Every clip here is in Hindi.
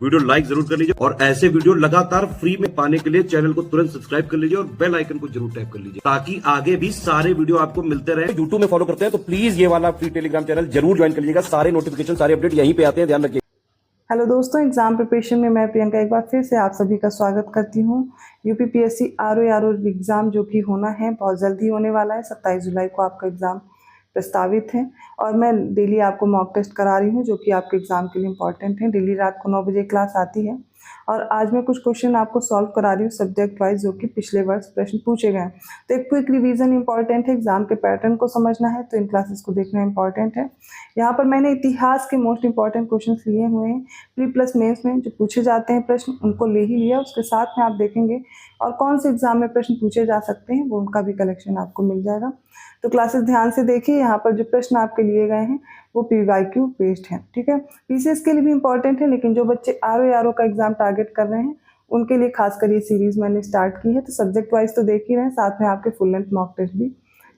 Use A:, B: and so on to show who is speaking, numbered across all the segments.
A: वीडियो लाइक जरूर कर लीजिए और ऐसे वीडियो लगातार फ्री में पाने के लिए चैनल को तुरंत सब्सक्राइब कर लीजिए और बेल आइकन को जरूर टैप कर लीजिए ताकि आगे भी सारे वीडियो आपको मिलते रहे। यूट्यूब में फॉलो करते हैं तो प्लीज ये वाला फ्री टेलीग्राम चैनल जरूर ज्वाइन कर लीजिएगा। सारे नोटिफिकेशन सारे अपडेट यहीं पे आते हैं, ध्यान रखिए।
B: हेलो दोस्तों, एग्जाम प्रिपरेशन में मैं प्रियंका एक बार फिर से आप सभी का स्वागत करती हूँ। यूपीपीएससी आरओ एग्ज़ाम जो कि होना है बहुत जल्दी होने वाला है। 27 जुलाई को आपका एग्ज़ाम प्रस्तावित है और मैं डेली आपको मॉक टेस्ट करा रही हूँ जो कि आपके एग्ज़ाम के लिए इम्पॉर्टेंट है। डेली रात को 9 बजे क्लास आती है और आज मैं कुछ क्वेश्चन आपको सॉल्व करा रही हूँ सब्जेक्ट वाइज जो कि पिछले वर्ष प्रश्न पूछे गए हैं। तो एक क्विक रिवीजन इंपॉर्टेंट है, एग्जाम के पैटर्न को समझना है तो इन क्लासेस को देखना इंपॉर्टेंट है। यहाँ पर मैंने इतिहास के मोस्ट इंपॉर्टेंट क्वेश्चन लिए हुए हैं। प्री प्लस मेंस में जो पूछे जाते हैं प्रश्न उनको ले ही लिया, उसके साथ में आप देखेंगे और कौन से एग्जाम में प्रश्न पूछे जा सकते हैं वो उनका भी कलेक्शन आपको मिल जाएगा। तो क्लासेस ध्यान से देखिए, यहाँ पर जो प्रश्न आपके लिए गए हैं वो PYQ बेस्ड है, ठीक है। PCS के लिए भी इंपॉर्टेंट है, लेकिन जो बच्चे RO का एग्जाम टारगेट कर रहे हैं उनके लिए खासकर ये सीरीज मैंने स्टार्ट की है। तो सब्जेक्ट वाइज तो देख ही रहे हैं, साथ में आपके फुल लेंथ मॉक टेस्ट भी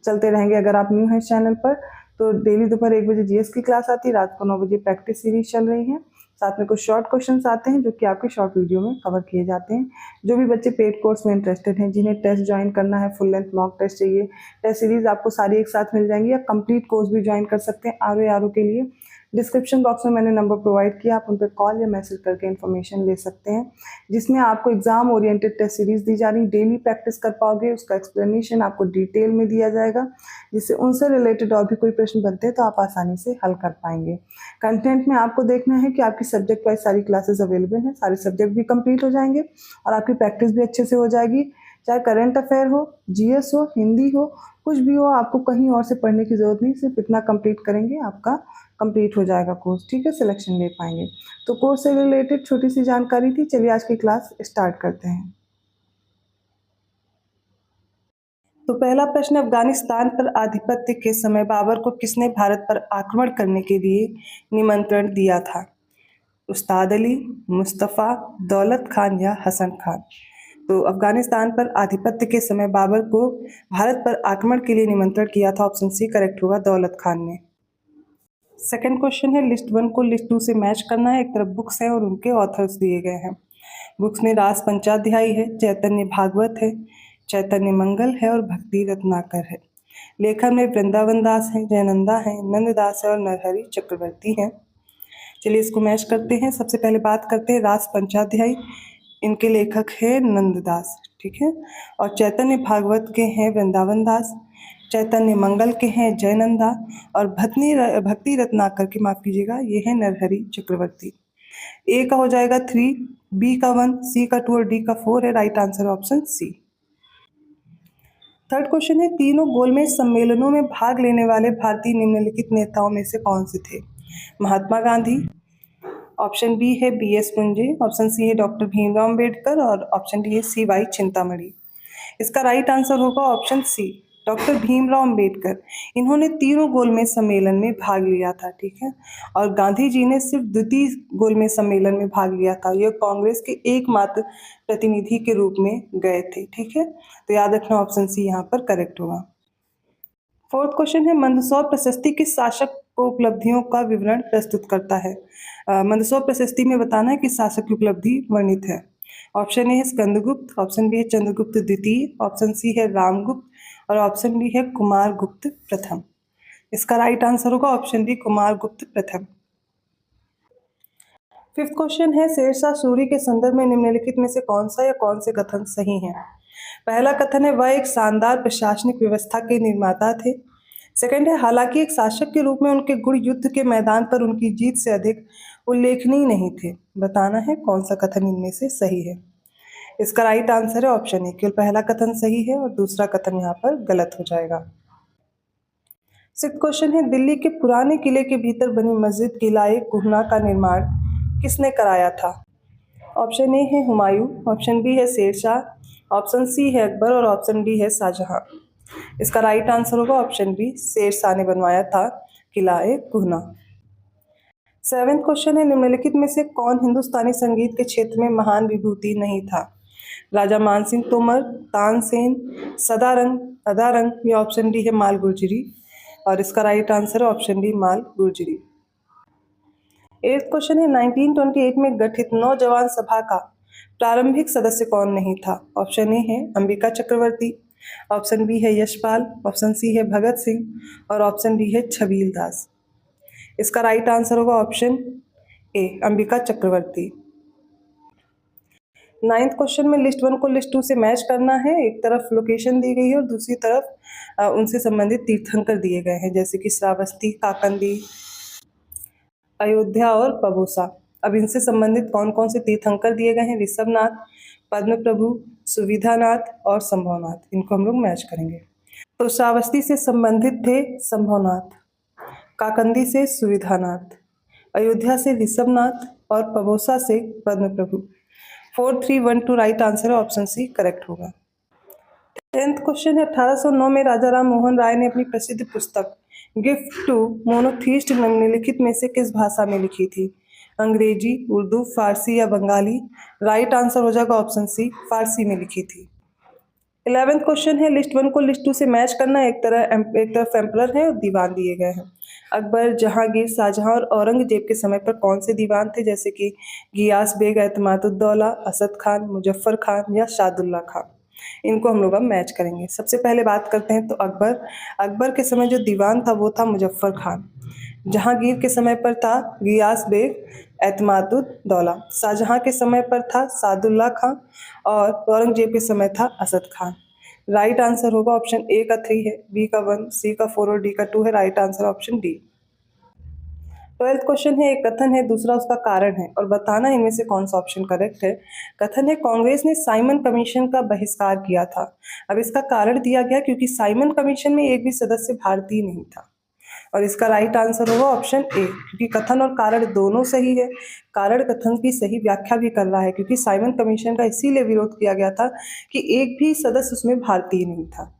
B: चलते रहेंगे। अगर आप न्यू हैं चैनल पर तो डेली दोपहर 1 बजे GS की क्लास आती है, रात को 9 बजे प्रैक्टिस सीरीज चल रही है। साथ में कुछ शॉर्ट क्वेश्चंस आते हैं जो कि आपके शॉर्ट वीडियो में कवर किए जाते हैं। जो भी बच्चे पेड कोर्स में इंटरेस्टेड हैं, जिन्हें टेस्ट ज्वाइन करना है, फुल लेंथ मॉक टेस्ट चाहिए, टेस्ट सीरीज आपको सारी एक साथ मिल जाएंगी, या कंप्लीट कोर्स भी ज्वाइन कर सकते हैं RO के लिए। डिस्क्रिप्शन बॉक्स में मैंने नंबर प्रोवाइड किया, आप उन पर कॉल या मैसेज करके इन्फॉर्मेशन ले सकते हैं, जिसमें आपको एग्जाम ओरिएंटेड टेस्ट सीरीज दी जा रही। डेली प्रैक्टिस कर पाओगे, उसका एक्सप्लेनेशन आपको डिटेल में दिया जाएगा, जिससे उनसे रिलेटेड और भी कोई प्रश्न बनते हैं तो आप आसानी से हल कर पाएंगे। कंटेंट में आपको देखना है कि आपकी सब्जेक्ट वाइज सारी क्लासेस अवेलेबल हैं, सारे सब्जेक्ट भी कंप्लीट हो जाएंगे और आपकी प्रैक्टिस भी अच्छे से हो जाएगी। चाहे करंट अफेयर हो, GS हो, हिंदी हो, कुछ भी हो, आपको कहीं और से पढ़ने की ज़रूरत नहीं, सिर्फ इतना कंप्लीट करेंगे आपका कंप्लीट हो जाएगा कोर्स, ठीक है, सिलेक्शन ले पाएंगे। तो कोर्स से रिलेटेड छोटी सी जानकारी थी। चलिए आज की क्लास स्टार्ट करते हैं। तो पहला प्रश्न, अफगानिस्तान पर आधिपत्य के समय बाबर को किसने भारत पर आक्रमण करने के लिए निमंत्रण दिया था? उस्ताद अली, मुस्तफ़ा, दौलत खान या हसन खान? तो अफगानिस्तान पर आधिपत्य के समय बाबर को भारत पर आक्रमण के लिए निमंत्रण किया था, ऑप्शन सी करेक्ट होगा, दौलत खान ने। सेकंड क्वेश्चन है, लिस्ट 1 को लिस्ट 2 से मैच करना है। एक तरफ बुक्स है और उनके ऑथर्स दिए गए हैं। बुक्स में रास पंचाध्यायी है, चैतन्य भागवत है, चैतन्य मंगल है और भक्ति रत्नाकर है। लेखन में वृंदावन दास है, जयनंदा है, नंददास है और नरहरि चक्रवर्ती हैं। चलिए इसको मैच करते हैं। सबसे पहले बात करते हैं रास पंचाध्यायी, इनके लेखक है नंददास, ठीक है। और चैतन्य भागवत के हैं वृंदावन दास, चैतन्य मंगल के हैं जयनंदा और भक्ति रत्नाकर के, माफ कीजिएगा, ये है नरहरि चक्रवर्ती। ए का हो जाएगा 3, बी का 1, सी का 2 और डी का 4 है। Right answer option C. Third question है, तीनों गोलमेज सम्मेलनों में भाग लेने वाले भारतीय निम्नलिखित नेताओं में से कौन से थे? महात्मा गांधी, ऑप्शन बी है BS पुंजे, ऑप्शन सी है डॉक्टर भीमराव अम्बेडकर और ऑप्शन डी है CY चिंतामणि। इसका राइट आंसर होगा option C, doctor Bhimrao Ambedkar. इन्होंने तीनों गोलमेज सम्मेलन में भाग लिया था, ठीक है। और गांधी जी ने सिर्फ द्वितीय गोलमेज सम्मेलन में भाग लिया था, यह कांग्रेस के एकमात्र प्रतिनिधि के रूप में गए थे, ठीक है। तो याद रखना ऑप्शन सी यहाँ पर करेक्ट होगा। फोर्थ क्वेश्चन है, मंदसौर प्रशस्ति किस शासक को उपलब्धियों का विवरण प्रस्तुत करता है? मंदसौर प्रशस्ति में बताना है किस शासक की उपलब्धि वर्णित है। ऑप्शन ए है स्कंदगुप्त, ऑप्शन बी है चंद्रगुप्त द्वितीय, ऑप्शन सी है रामगुप्त और ऑप्शन डी है कुमारगुप्त प्रथम। इसका राइट आंसर होगा ऑप्शन डी, कुमारगुप्त प्रथम। फिफ्थ क्वेश्चन है, शेरशाह सूरी के संदर्भ में निम्नलिखित में से कौन सा या कौन से कथन सही हैं? पहला कथन है, वह एक शानदार प्रशासनिक व्यवस्था के निर्माता थे। सेकंड है, हालांकि एक शासक के रूप में उनके गुण युद्ध के मैदान पर उनकी जीत से अधिक उल्लेखनीय नहीं थे। बताना है कौन सा कथन इनमें से सही है। इसका राइट आंसर है ऑप्शन ए, केवल पहला कथन सही है और दूसरा कथन यहाँ पर गलत हो जाएगा। सिक्स्थ क्वेश्चन है, दिल्ली के पुराने किले के भीतर बनी मस्जिद किला-ए कुहना का निर्माण किसने कराया था? ऑप्शन ए है हुमायूं, ऑप्शन बी है शेरशाह, ऑप्शन सी है अकबर और ऑप्शन डी है शाहजहां। इसका राइट आंसर होगा ऑप्शन बी, शेरशाह ने बनवाया था किला-ए कुहना। सेवेंथ क्वेश्चन है, निम्नलिखित में से कौन हिंदुस्तानी संगीत के क्षेत्र में महान विभूति नहीं था? राजा मानसिंह तोमर, तानसेन, सदारंग, अदारंग या ऑप्शन डी है माल गुर्जरी। और इसका राइट आंसर है ऑप्शन डी, माल गुर्जरी। 8th क्वेश्चन है 1928 में गठित नौजवान सभा का प्रारंभिक सदस्य कौन नहीं था? ऑप्शन ए है अंबिका चक्रवर्ती, ऑप्शन बी है यशपाल, ऑप्शन सी है भगत सिंह और ऑप्शन डी है छबील दास। इसका राइट आंसर होगा option A Ambika Chakravarti. 9th question में लिस्ट 1 को लिस्ट 2 से मैच करना है। एक तरफ लोकेशन दी गई है और दूसरी तरफ उनसे संबंधित तीर्थंकर दिए गए हैं, जैसे कि श्रावस्ती, काकंदी, अयोध्या और पबोसा। अब इनसे संबंधित कौन कौन से तीर्थंकर दिए गए हैं? ऋषभनाथ, पद्म प्रभु, सुविधानाथ और संभवनाथ। इनको हम लोग मैच करेंगे। तो श्रावस्ती से संबंधित थे संभवनाथ, काकंदी से सुविधानाथ, अयोध्या से ऋषभनाथ और पबोसा से पद्म प्रभु। 4, 3, 1, 2 राइट आंसर है, ऑप्शन सी करेक्ट होगा। 10th क्वेश्चन है 1809 में राजा राम मोहन राय ने अपनी प्रसिद्ध पुस्तक गिफ्ट टू मोनोथीस्ट निम्नलिखित में से किस भाषा में लिखी थी? अंग्रेजी, उर्दू, फारसी या बंगाली? राइट आंसर हो जाएगा ऑप्शन सी फारसी में लिखी थी। 11th क्वेश्चन है लिस्ट 1 को लिस्ट 2 से मैच करना। एक तरफ एम्परर है और दीवान दिए गए हैं। अकबर, जहांगीर, शाहजहां और औरंगजेब के समय पर कौन से दीवान थे? जैसे कि गियास बेग, एतमादुद्दौला, असद खान, मुजफ्फर खान या शादुल्ला खान। इनको हम लोग अब मैच करेंगे। सबसे पहले बात करते हैं तो अकबर के समय जो दीवान था वो था मुजफ्फर खान। जहांगीर के समय पर था गियास बेग, एतमादुद्दौला। शाहजहां के समय पर था सादुल्ला खान और औरंगजेब के समय था असद खान। राइट आंसर होगा ऑप्शन ए का 3 है, बी का 1, सी का 4 और डी का 2 है। Right answer option D. 12th question है एक कथन है, दूसरा उसका कारण है और बताना इनमें से कौन सा ऑप्शन करेक्ट है। कथन है कांग्रेस ने साइमन कमीशन का बहिष्कार किया था। अब इसका कारण दिया गया क्योंकि साइमन कमीशन में एक भी सदस्य भारतीय नहीं था और इसका राइट आंसर होगा ऑप्शन ए, क्योंकि कथन और कारण दोनों सही है। कारण कथन की सही व्याख्या भी कर रहा है क्योंकि साइमन कमीशन का इसीलिए विरोध किया गया था कि एक भी सदस्य उसमें भारतीय नहीं था।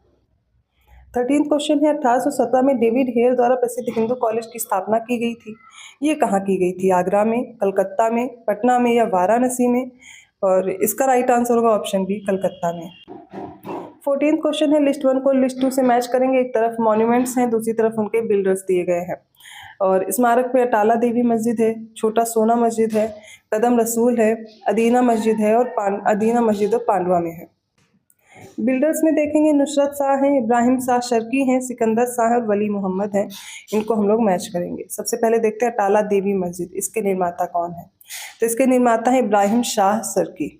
B: 13th क्वेश्चन है 1817 में डेविड हेयर द्वारा प्रसिद्ध हिंदू कॉलेज की स्थापना की गई थी। ये कहाँ की गई थी? आगरा में, कलकत्ता में, पटना में या वाराणसी में? और इसका राइट आंसर होगा ऑप्शन बी कलकत्ता में। 14th क्वेश्चन है लिस्ट 1 को लिस्ट 2 से मैच करेंगे। एक तरफ मॉन्यूमेंट्स हैं, दूसरी तरफ उनके बिल्डर्स दिए गए हैं और स्मारक पे अटाला देवी मस्जिद है, छोटा सोना मस्जिद है, कदम रसूल है, अदीना मस्जिद है और अदीना मस्जिद और पांडवा में है। बिल्डर्स में देखेंगे नुसरत शाह हैं, इब्राहिम शाह शर्की हैं, सिकंदर शाह और वली मोहम्मद हैं। इनको हम लोग मैच करेंगे। सबसे पहले देखते हैं अटाला देवी मस्जिद, इसके निर्माता कौन है? तो इसके निर्माता है इब्राहिम शाह शर्की।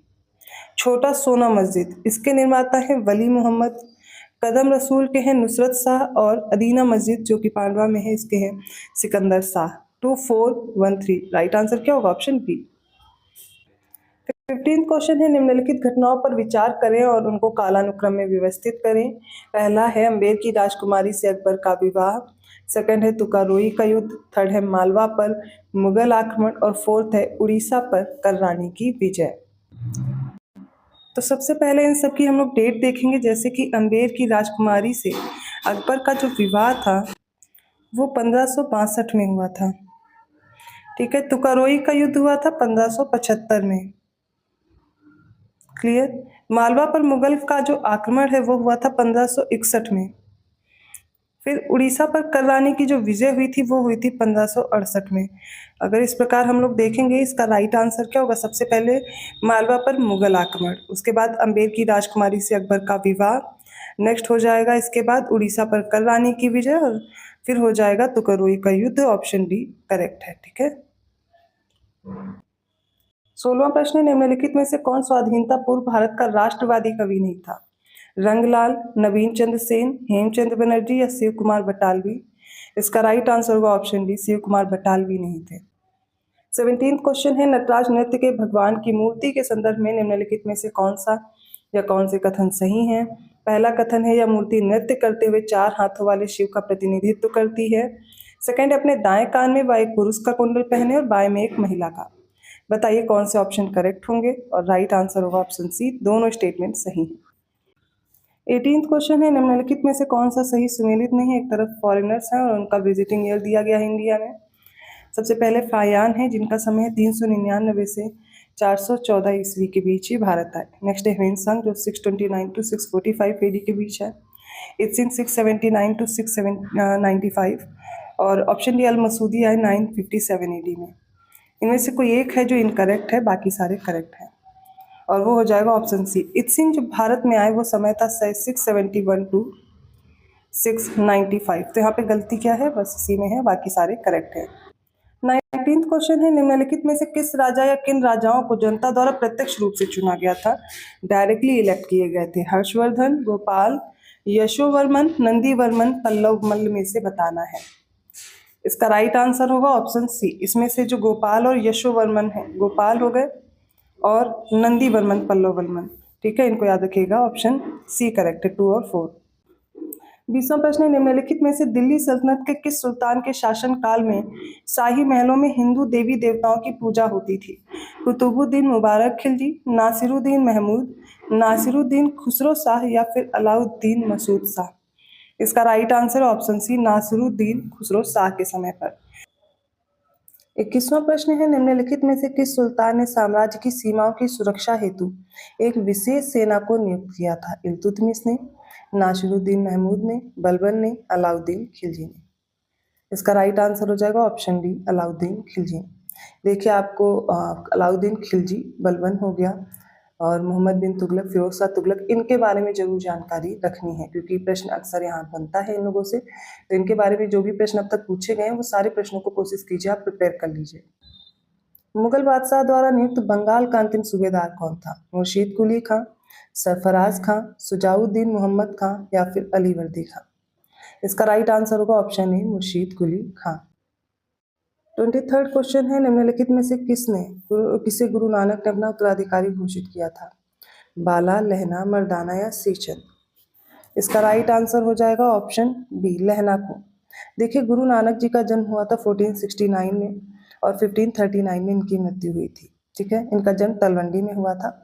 B: छोटा सोना मस्जिद, इसके निर्माता है वली मोहम्मद। कदम रसूल के हैं नुसरत शाह और अदीना मस्जिद जो कि पांडवा में है, इसके हैं सिकंदर शाह। 2, 4, 1, 3 राइट आंसर क्या होगा? Option B. 15th क्वेश्चन है निम्नलिखित घटनाओं पर विचार करें और उनको कालानुक्रम में व्यवस्थित करें। पहला है अम्बेर की राजकुमारी से अकबर का विवाह, सेकंड है तुकारोई का युद्ध, थर्ड है मालवा पर मुगल आक्रमण और फोर्थ है उड़ीसा पर कररानी की विजय। तो सबसे पहले इन सब की हम लोग डेट देखेंगे। जैसे कि अम्बेर की राजकुमारी से अकबर का जो विवाह था वो 1562 में हुआ था। ठीक है। तुकारोई का युद्ध हुआ था 1575 में। क्लियर। मालवा पर मुगल का जो आक्रमण है वो हुआ था 1561 में। फिर उड़ीसा पर कररानी की जो विजय हुई थी वो हुई थी 1568 में। अगर इस प्रकार हम लोग देखेंगे, इसका राइट आंसर क्या होगा? सबसे पहले मालवा पर मुगल आक्रमण, उसके बाद अम्बेर की राजकुमारी से अकबर का विवाह, नेक्स्ट हो जाएगा इसके बाद उड़ीसा पर कररानी की विजय और फिर हो जाएगा तुकरोई का युद्ध। ऑप्शन डी करेक्ट है। ठीक है। 16वां प्रश्न है निम्नलिखित में से कौन स्वाधीनता पूर्व भारत का राष्ट्रवादी कवि नहीं था? रंगलाल, नवीन चंद्र सेन, हेमचंद्र बनर्जी या शिव कुमार बटालवी? इसका राइट आंसर होगा ऑप्शन डी शिव कुमार बटालवी नहीं थे। 17th क्वेश्चन है नटराज नृत्य के भगवान की मूर्ति के संदर्भ में निम्नलिखित में से कौन सा या कौन से कथन सही हैं? पहला कथन है यह मूर्ति नृत्य करते हुए 4 हाथों वाले शिव का प्रतिनिधित्व करती है। सेकंड, अपने दाएं कान में वह एक पुरुष का कुंडल पहने और बाएं में एक महिला का। बताइए कौन से ऑप्शन करेक्ट होंगे? और राइट आंसर होगा ऑप्शन सी, दोनों स्टेटमेंट सही हैं। 18th क्वेश्चन है निम्नलिखित में से कौन सा सही सुमेलित नहीं है? एक तरफ फॉरेनर्स हैं और उनका विजिटिंग ईयर दिया गया है इंडिया में। सबसे पहले फायान है जिनका समय है 399 से 414 ईस्वी के बीच ही भारत आए। नेक्स्ट है ह्वेनसांग जो 629 to 645 AD के बीच है। इत्सिन 679 to 695 और ऑप्शन डी अल मसूदी आए 957 AD में। इनमें से कोई एक है जो इनकरेक्ट है, बाकी सारे करेक्ट हैं, और वो हो जाएगा ऑप्शन सी। इत्सिंग जब भारत में आए वो समय था 671 टू 695। तो यहाँ पे गलती क्या है, बस इसी में है, बाकी सारे करेक्ट है। 19th क्वेश्चन है, निम्नलिखित में से किस राजा या किन राजाओं को जनता द्वारा प्रत्यक्ष रूप से चुना गया था, डायरेक्टली इलेक्ट किए गए थे? हर्षवर्धन, गोपाल, यशोवर्मन, नंदीवर्मन, पल्लव मल्ल में से बताना है। इसका राइट आंसर होगा ऑप्शन सी। इसमें से जो गोपाल और यशोवर्मन है, गोपाल हो गए और नंदीवर्मन पल्लव वर्मन, ठीक है, इनको याद रखिएगा, ऑप्शन सी करेक्ट है, 2 और 4। 20वां प्रश्न है, निम्नलिखित में से दिल्ली सल्तनत के किस सुल्तान के शासन काल में शाही महलों में हिंदू देवी देवताओं की पूजा होती थी? कुतुबुद्दीन मुबारक खिलजी, नासिरुद्दीन महमूद, नासिरुद्दीन खुसरो शाह या फिर अलाउद्दीन मसूद शाह? इसका right answer option C, Nasiruddin Khusro Shah के समय पर। 21वां प्रश्न है, निम्नलिखित में से किस सुल्तान ने साम्राज्य की सीमाओं की सुरक्षा हेतु एक विशेष सेना को नियुक्त किया था? इल्तुतमिश ने, नासिरुद्दीन महमूद ने, बलबन ने, अलाउद्दीन खिलजी ने? इसका राइट आंसर हो जाएगा ऑप्शन डी, अलाउद्दीन खिलजी। देखिए आपको अलाउद्दीन खिलजी, बलबन हो गया, और मोहम्मद बिन तुगलक, फिरोज शाह तुगलक, इनके बारे में जरूर जानकारी रखनी है, क्योंकि प्रश्न अक्सर यहाँ बनता है इन लोगों से। तो इनके बारे में जो भी प्रश्न अब तक पूछे गए हैं वो सारे प्रश्नों को कोशिश कीजिए आप प्रिपेयर कर लीजिए। मुगल बादशाह द्वारा नियुक्त बंगाल का अंतिम सूबेदार कौन था? मुर्शीद कुली खां, सरफराज खां, सुजाउद्दीन मोहम्मद खां या फिर अलीवर्दी खां? इसका राइट आंसर होगा option A, Murshid Quli Khan. 23rd question है, निम्नलिखित में से किसे गुरु नानक ने अपना उत्तराधिकारी घोषित किया था? बाला, लहना, मर्दाना या श्रीचंद? इसका राइट आंसर हो जाएगा ऑप्शन बी, लहना को। देखिए गुरु नानक जी का जन्म हुआ था 1469 में और 1539 में इनकी मृत्यु हुई थी, ठीक है। इनका जन्म तलवंडी में हुआ था,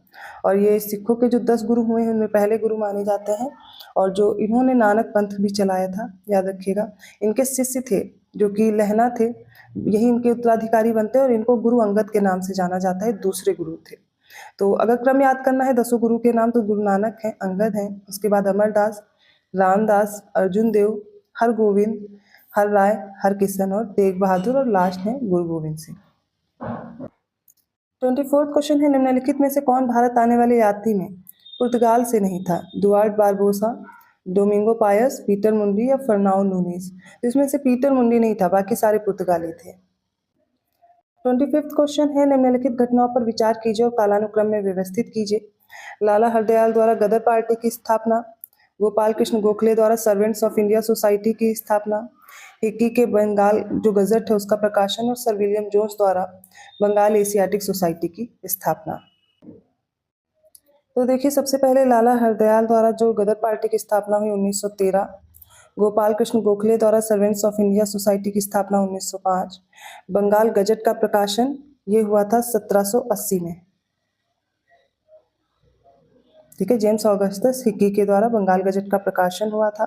B: और ये सिखों के जो 10 गुरु हुए हैं उनमें पहले गुरु माने जाते हैं, और जो इन्होंने नानक पंथ भी चलाया था, याद रखिएगा। इनके शिष्य थे जो कि लहना थे, यही इनके उत्तराधिकारी बनते हैं, और इनको गुरु अंगद के नाम से जाना जाता है, दूसरे गुरु थे। तो अगर क्रम याद करना है 10 गुरु के नाम, तो गुरु नानक हैं, अंगद हैं, उसके बाद अमरदास, रामदास, अर्जुन देव, हरगोविंद, हर राय, हरकिशन और तेग बहादुर, और लास्ट है गुरु गोविंद सिंह। 24th क्वेश्चन है, निम्नलिखित में से कौन भारत आने वाले यात्री में पुर्तगाल से नहीं था? दुआर्ट बारबोसा, डोमिंगो पायस, पीटर मुंडी या फर्नाओ नूनीज? इसमें से पीटर मुंडी नहीं था, बाकी सारे पुर्तगाली थे। 25th क्वेश्चन है, निम्नलिखित घटनाओं पर विचार कीजिए और कालानुक्रम में व्यवस्थित कीजिए। लाला हरदयाल द्वारा गदर पार्टी की स्थापना, गोपाल कृष्ण गोखले द्वारा सर्वेंट्स ऑफ इंडिया सोसाइटी की स्थापना, हिक्की के बंगाल जो गजट है उसका प्रकाशन, और सर विलियम जोन्स द्वारा बंगाल एशियाटिक सोसाइटी की स्थापना। तो देखिए सबसे पहले लाला हरदयाल द्वारा जो गदर पार्टी की स्थापना हुई 1913, गोपाल कृष्ण गोखले द्वारा सर्वेंट्स ऑफ इंडिया सोसाइटी की स्थापना 1905, बंगाल गजट का प्रकाशन ये हुआ था 1780 में, ठीक है। जेम्स ऑगस्टस हिक्की के द्वारा बंगाल गजट का प्रकाशन हुआ था।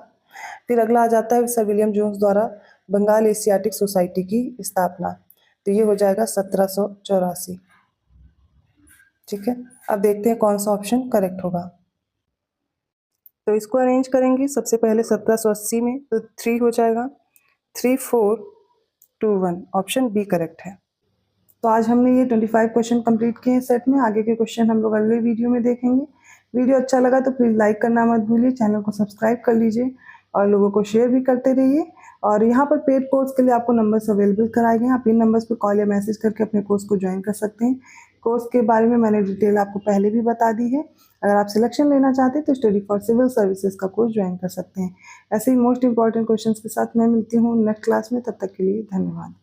B: फिर अगला आ जाता है सर विलियम जोन्स द्वारा बंगाल एशियाटिक सोसाइटी की स्थापना, तो ये हो जाएगा 1784, ठीक है। अब देखते हैं कौन सा ऑप्शन करेक्ट होगा। तो इसको अरेंज करेंगे, सबसे पहले 1780 में, तो 3 हो जाएगा, 3 4 2 1, ऑप्शन बी करेक्ट है। तो आज हमने ये 25 क्वेश्चन कंप्लीट किए हैं सेट में। आगे के क्वेश्चन हम लोग अगले वीडियो में देखेंगे। वीडियो अच्छा लगा तो प्लीज़ लाइक करना मत भूलिए, चैनल को सब्सक्राइब कर लीजिए और लोगों को शेयर भी करते रहिए। और यहाँ पर पेड कोर्स के लिए आपको नंबर्स अवेलेबल कराए गए हैं, आप इन नंबर्स पर कॉल या मैसेज करके अपने कोर्स को ज्वाइन कर सकते हैं। कोर्स के बारे में मैंने डिटेल आपको पहले भी बता दी है। अगर आप सिलेक्शन लेना चाहते हैं तो स्टडी फॉर सिविल सर्विसेज का कोर्स ज्वाइन कर सकते हैं। ऐसे ही मोस्ट इंपॉर्टेंट क्वेश्चंस के साथ मैं मिलती हूँ नेक्स्ट क्लास में, तब तक के लिए धन्यवाद।